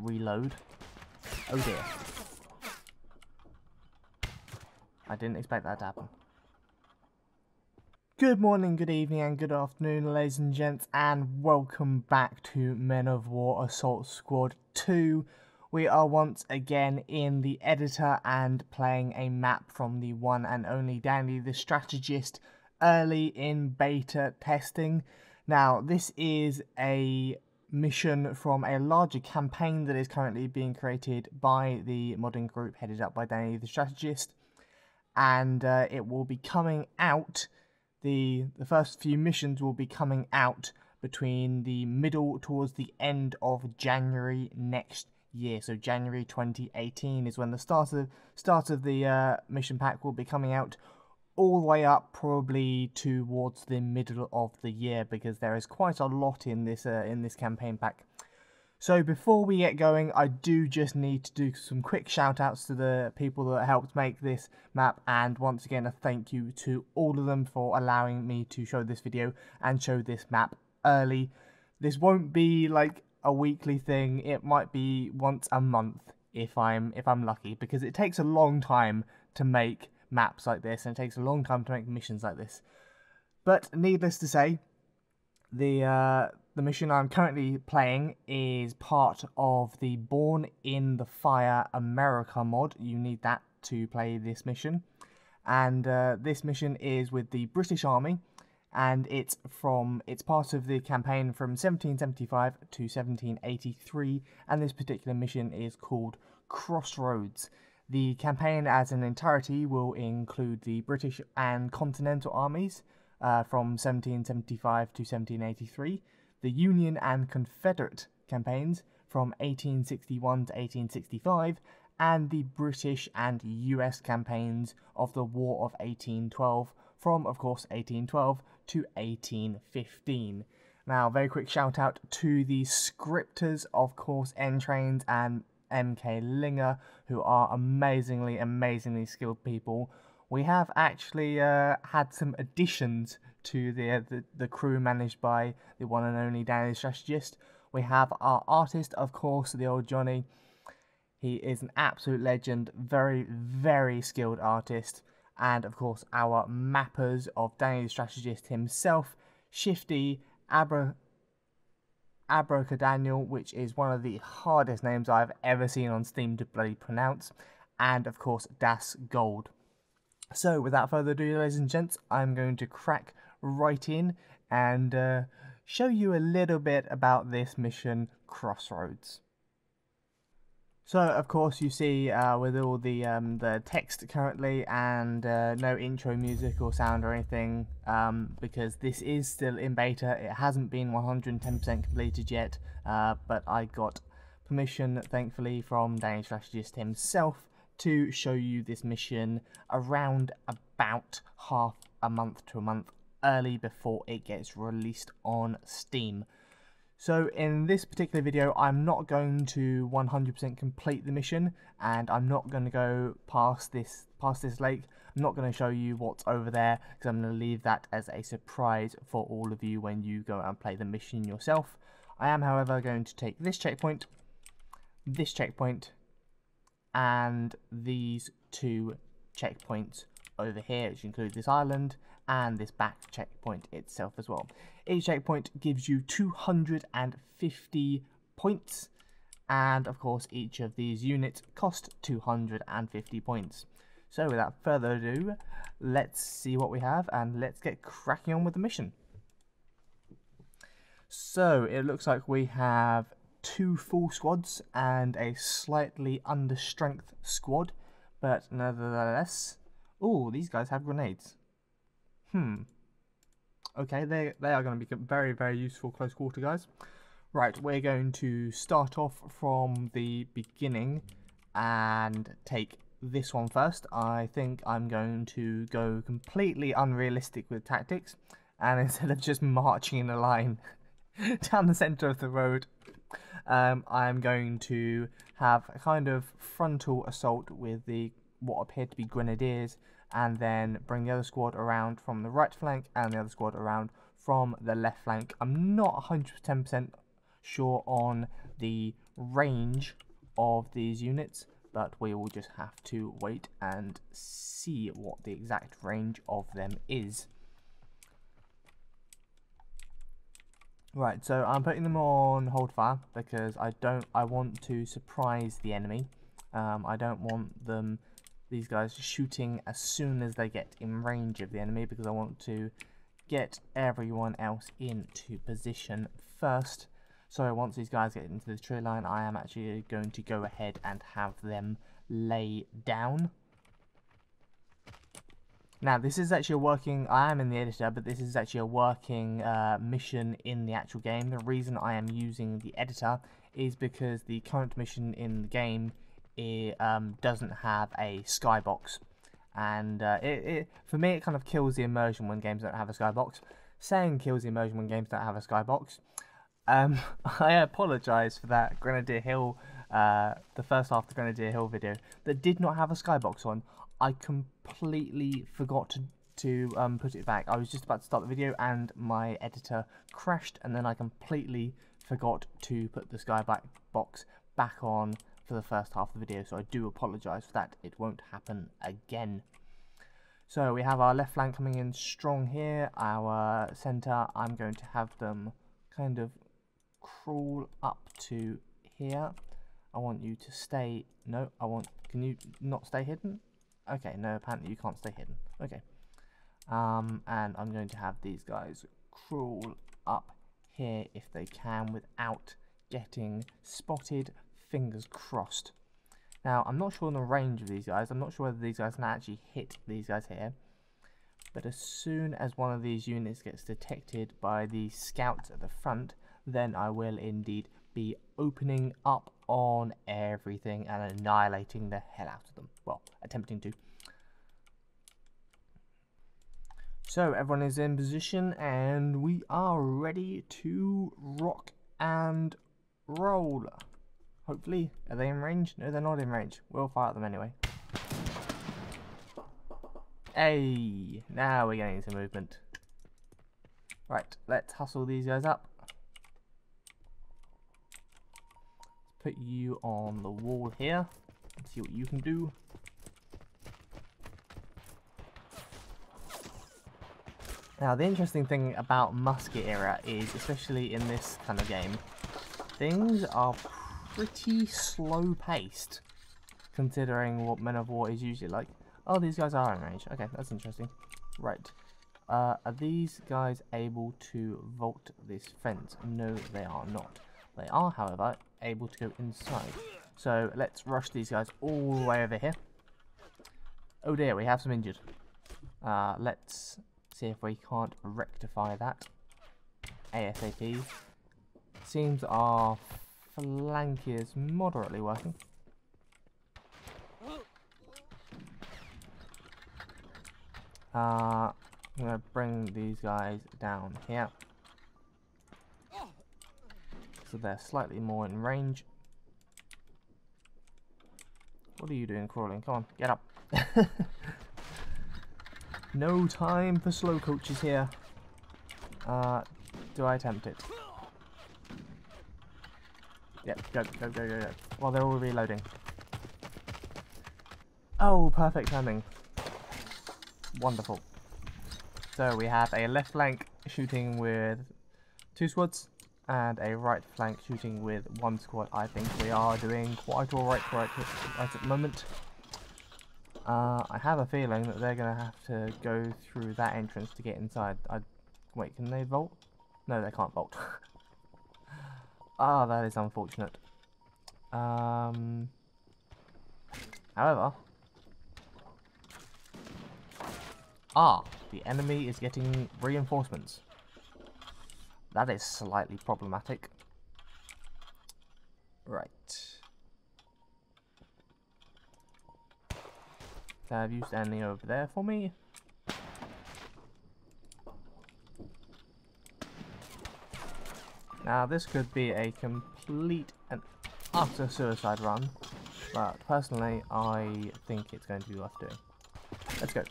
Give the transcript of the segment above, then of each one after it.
reload. Oh dear. I didn't expect that to happen. Good morning, good evening and good afternoon, ladies and gents, and welcome back to Men of War Assault Squad 2. We are once again in the editor and playing a map from the one and only Danny the Strategist early in beta testing. Now, this is a mission from a larger campaign that is currently being created by the modding group headed up by Danny the Strategist, and it will be coming out. The first few missions will be coming out between the middle towards the end of January next year. So January 2018 is when the start of the mission pack will be coming out, all the way up probably towards the middle of the year, because there is quite a lot in this campaign pack. So before we get going, I do just need to do some quick shout outs to the people that helped make this map, and once again a thank you to all of them for allowing me to show this video and show this map early. This won't be like a weekly thing, it might be once a month if I'm lucky, because it takes a long time to make maps like this and it takes a long time to make missions like this. But needless to say, the mission I'm currently playing is part of the Born in the Fire America mod. You need that to play this mission. And this mission is with the British Army, and it's part of the campaign from 1775 to 1783, and this particular mission is called Crossroads. The campaign as an entirety will include the British and Continental armies from 1775 to 1783, the Union and Confederate campaigns from 1861 to 1865, and the British and US campaigns of the War of 1812 from, of course, 1812 to 1815. Now, very quick shout out to the scripters, of course, N-Trains and MK Linger, who are amazingly skilled people. We have actually had some additions to the crew managed by the one and only Danny the Strategist. We have our artist, of course, the old Johnny. He is an absolute legend, very skilled artist. And of course our mappers of Danny the Strategist himself, Shifty, Abracadaniel, which is one of the hardest names I've ever seen on Steam to bloody pronounce, and of course Das Gold. So without further ado, ladies and gents, I'm going to crack right in and show you a little bit about this mission, Crossroads. So of course you see with all the text currently and no intro music or sound or anything, because this is still in beta. It hasn't been 110% completed yet, but I got permission thankfully from Danny Strategist himself to show you this mission around about half a month to a month early before it gets released on Steam. So in this particular video, I'm not going to 100% complete the mission, and I'm not going to go past this lake. I'm not going to show you what's over there, because I'm going to leave that as a surprise for all of you when you go and play the mission yourself. I am, however, going to take this checkpoint, and these two checkpoints over here, which include this island and this back checkpoint itself as well. Each checkpoint gives you 250 points, and of course each of these units cost 250 points. So without further ado, let's see what we have and let's get cracking on with the mission. So it looks like we have 2 full squads and a slightly under strength squad, but nevertheless, oh, these guys have grenades. Okay, they are going to be very useful close quarter guys. Right, we're going to start off from the beginning and take this one first. I think I'm going to go completely unrealistic with tactics, and instead of just marching in a line down the center of the road, I'm going to have a kind of frontal assault with what appear to be grenadiers, and then bring the other squad around from the right flank and the other squad around from the left flank. I'm not 110% sure on the range of these units, but we will just have to wait and see what the exact range of them is. Right, so I'm putting them on hold fire because I want to surprise the enemy. I don't want these guys shooting as soon as they get in range of the enemy, because I want to get everyone else into position first. So once these guys get into the tree line, I am actually going to go ahead and have them lay down. Now, this is actually a working, I am in the editor, but this is actually a working mission in the actual game. The reason I am using the editor is because the current mission in the game doesn't have a skybox. And for me, it kind of kills the immersion when games don't have a skybox. Saying kills the immersion when games don't have a skybox. I apologise for that Grenadier Hill, the first half of the Grenadier Hill video that did not have a skybox on. I completely forgot to put it back. I was just about to start the video and my editor crashed, and then I completely forgot to put the skybox back on for the first half of the video, so I do apologise for that. It won't happen again. So we have our left flank coming in strong here. Our centre, I'm going to have them kind of crawl up to here. I want you to stay, no, can you not stay hidden? Okay, no, apparently you can't stay hidden. Okay. And I'm going to have these guys crawl up here if they can without getting spotted. Fingers crossed. Now, I'm not sure on the range of these guys. I'm not sure whether these guys can actually hit these guys here. But as soon as one of these units gets detected by the scouts at the front, then I will indeed be opening up on everything and annihilating the hell out of them. Well, attempting to. So everyone is in position and we are ready to rock and roll. Hopefully. Are they in range? No, they're not in range. We'll fire at them anyway. Hey, now we're getting some movement. Right, let's hustle these guys up. Put you on the wall here and see what you can do. Now, the interesting thing about Musket era is, especially in this kind of game, things are pretty slow paced considering what Men of War is usually like. Oh, these guys are in range. Okay, that's interesting. Right. Are these guys able to vault this fence? No, they are not. They are, however, able to go inside. So let's rush these guys all the way over here. Oh dear, we have some injured. Let's see if we can't rectify that ASAP. Seems our flank is moderately working. I'm going to bring these guys down here so they're slightly more in range. What are you doing crawling? Come on, get up. No time for slow coaches here. Do I attempt it? Yep, go. While they're all reloading. Oh, perfect timing. Wonderful. So we have a left flank shooting with 2 squads and a right flank shooting with 1 squad. I think we are doing quite alright right at the moment. I have a feeling that they're going to have to go through that entrance to get inside. Wait, can they vault? No, they can't vault. Ah, that is unfortunate. However... the enemy is getting reinforcements. That is slightly problematic. Right. So have you standing over there for me? Now this could be a complete and utter suicide run, but personally I think it's going to be worth doing. Let's go.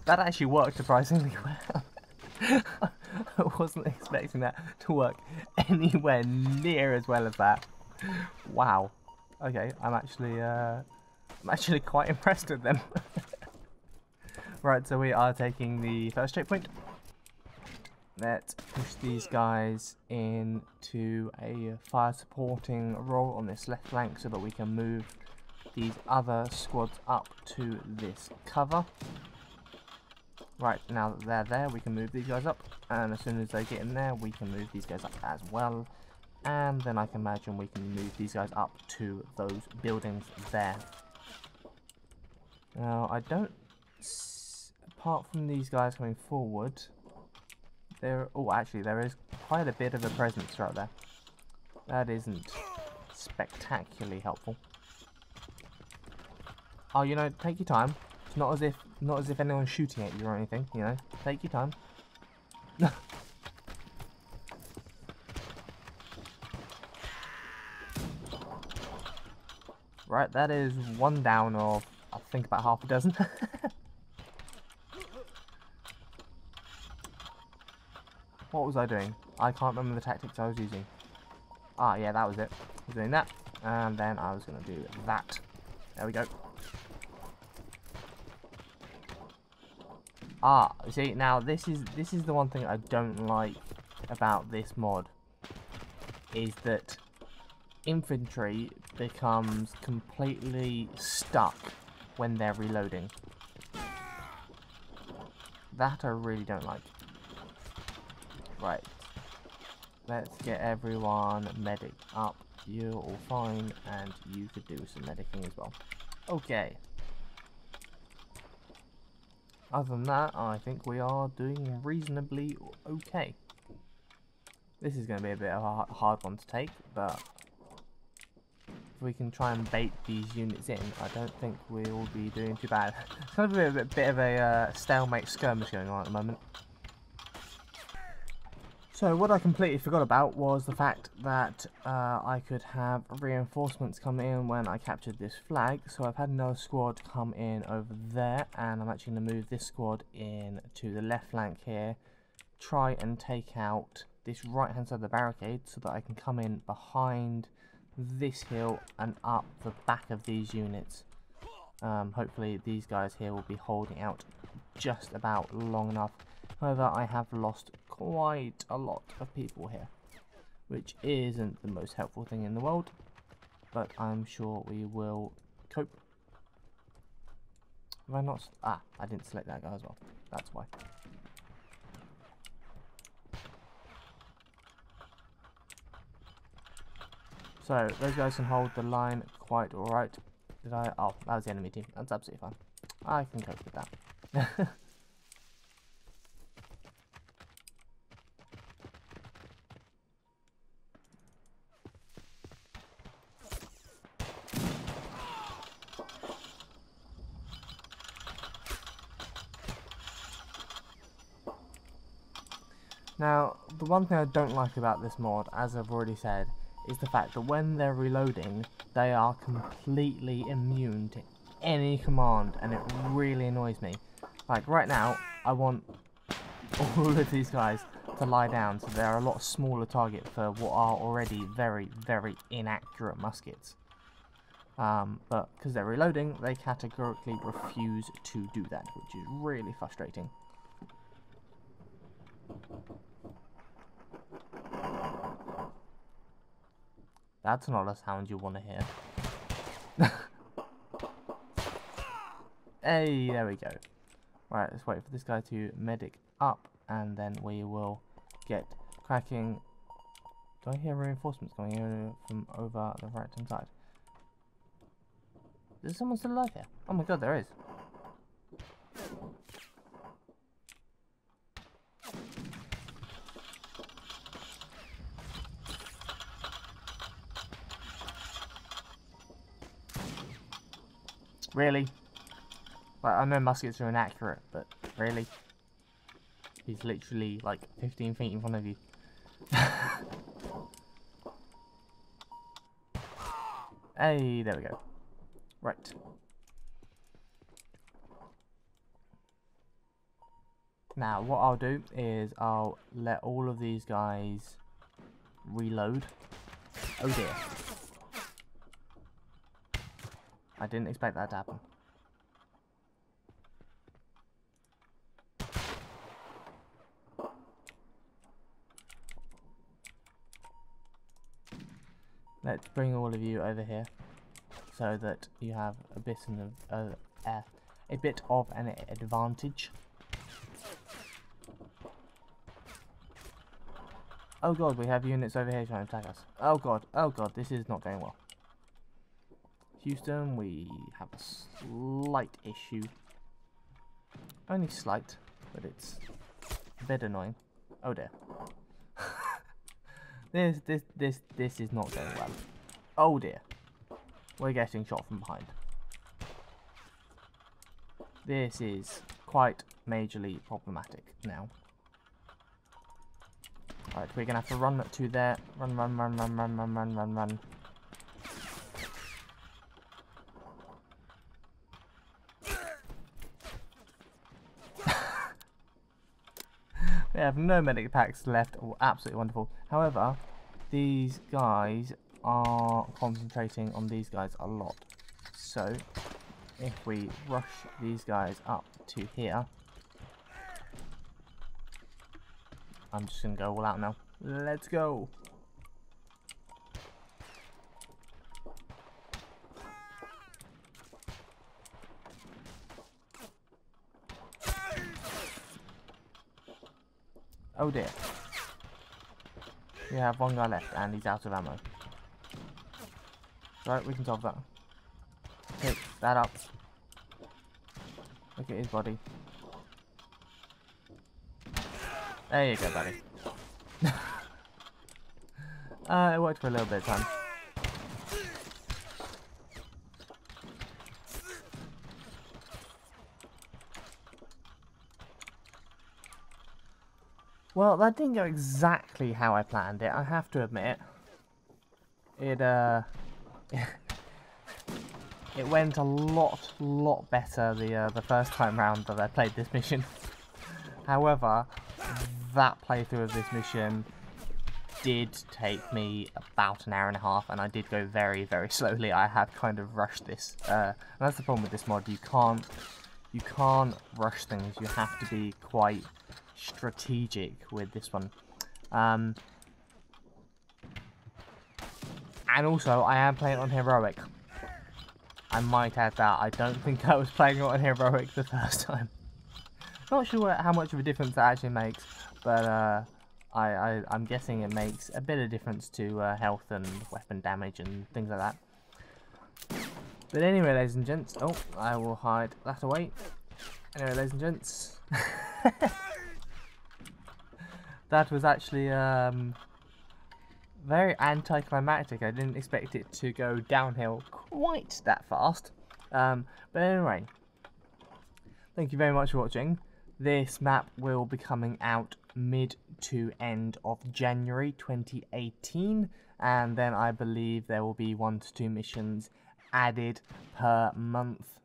That actually worked surprisingly well. I wasn't expecting that to work anywhere near as well as that. Wow. Okay, I'm actually quite impressed with them. Right, so we are taking the first checkpoint. Let's push these guys into a fire supporting role on this left flank so that we can move these other squads up to this cover. Right, now that they're there, we can move these guys up, and as soon as they get in there, we can move these guys up as well. And then I can imagine we can move these guys up to those buildings there. Now, I don't... Apart from these guys coming forward, actually, there is quite a bit of a presence right there. That isn't spectacularly helpful. Oh, you know, take your time. It's not as if anyone's shooting at you or anything, you know. Take your time. Right, that is one down of, I think, about half a dozen. What was I doing? I can't remember the tactics I was using. Ah, yeah, that was it. I was doing that, and then I was going to do that. There we go. Ah, see, now this is the one thing I don't like about this mod, is that infantry becomes completely stuck when they're reloading. That I really don't like. Right, let's get everyone medic up. You're all fine, and you could do some medicing as well. Okay. Other than that, I think we are doing reasonably okay. This is going to be a bit of a hard one to take, but if we can try and bait these units in, I don't think we'll be doing too bad. It's kind of a bit of a stalemate skirmish going on at the moment. So what I completely forgot about was the fact that I could have reinforcements come in when I captured this flag. So I've had another squad come in over there, and I'm actually going to move this squad in to the left flank here, try and take out this right hand side of the barricade so that I can come in behind this hill and up the back of these units. Hopefully these guys here will be holding out just about long enough. However, I have lost quite a lot of people here, which isn't the most helpful thing in the world, but I'm sure we will cope. Have I not? Ah, I didn't select that guy as well. That's why. So, those guys can hold the line quite alright. Did I? Oh, that was the enemy team. That's absolutely fine. I can cope with that. Now, the one thing I don't like about this mod, as I've already said, is the fact that when they're reloading, they are completely immune to any command, and it really annoys me. Like, right now, I want all of these guys to lie down, so they're a lot smaller target for what are already very, very inaccurate muskets. But because they're reloading, they categorically refuse to do that, which is really frustrating. That's not a sound you want to hear. Hey, there we go. Right, let's wait for this guy to medic up, and then we will get cracking. Do I hear reinforcements coming in from over the right hand side? Is someone still alive here? Oh my god, there is. Really? Like, I know muskets are inaccurate, but really? He's literally like 15 feet in front of you. Hey, there we go. Right. Now, what I'll do is I'll let all of these guys reload. Oh dear. I didn't expect that to happen. Let's bring all of you over here so that you have a bit of an advantage. Oh god, we have units over here trying to attack us. Oh god, this is not going well. Houston, we have a slight issue. Only slight, but it's a bit annoying. Oh dear. This is not going well. Oh dear. We're getting shot from behind. This is quite majorly problematic now. Right, we're gonna have to run to there. Run. We have no medic packs left. Oh, absolutely wonderful. However, these guys are concentrating on these guys a lot. So, if we rush these guys up to here, I'm just going to go all out now. Let's go! Oh dear. We have one guy left and he's out of ammo. Right, we can solve that. Pick that up. Look at his body. There you go, buddy. It worked for a little bit of time. Well, that didn't go exactly how I planned it, I have to admit. It it went a lot better the first time round that I played this mission. However, that playthrough of this mission did take me about an hour and a half, and I did go very slowly. I have kind of rushed this, and that's the problem with this mod. You can't rush things. You have to be quite strategic with this one. And also, I am playing on heroic. I might add that. I don't think I was playing on heroic the first time. Not sure how much of a difference that actually makes, but I'm guessing it makes a bit of difference to health and weapon damage and things like that. But anyway, ladies and gents, oh, I will hide that away. Anyway, ladies and gents, that was actually very anticlimactic. I didn't expect it to go downhill quite that fast. But anyway, thank you very much for watching. This map will be coming out mid to end of January 2018, and then I believe there will be 1 to 2 missions added per month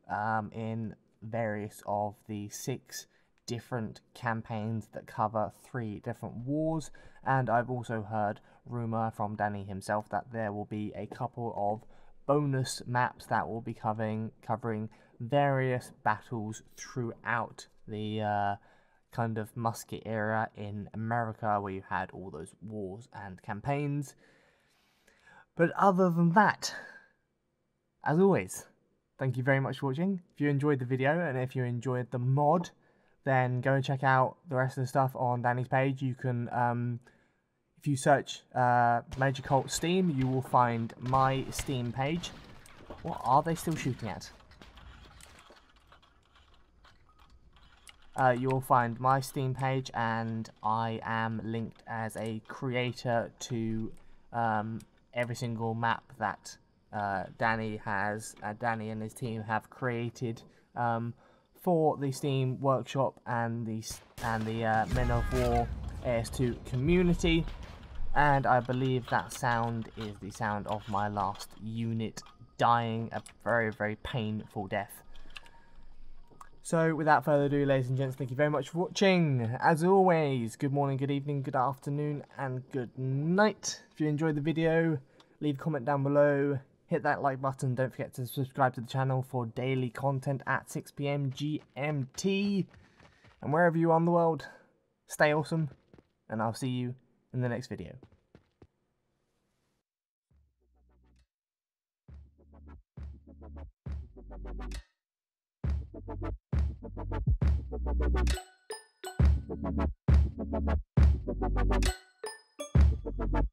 in various of the 6 different campaigns that cover 3 different wars. And I've also heard rumour from Danny himself that there will be a couple of bonus maps that will be covering various battles throughout the kind of Musket era in America, where you had all those wars and campaigns. But other than that, as always, thank you very much for watching. If you enjoyed the video and if you enjoyed the mod, then go and check out the rest of the stuff on Danny's page. You can, if you search Major Cult Steam, you will find my Steam page. What are they still shooting at? You will find my Steam page, and I am linked as a creator to every single map that Danny and his team have created for the Steam Workshop and the Men of War AS2 community. And I believe that sound is the sound of my last unit dying a very painful death. So without further ado, ladies and gents, thank you very much for watching. As always, good morning, good evening, good afternoon, and good night. If you enjoyed the video, leave a comment down below, hit that like button, don't forget to subscribe to the channel for daily content at 6 PM GMT. And wherever you are in the world, stay awesome, and I'll see you in the next video.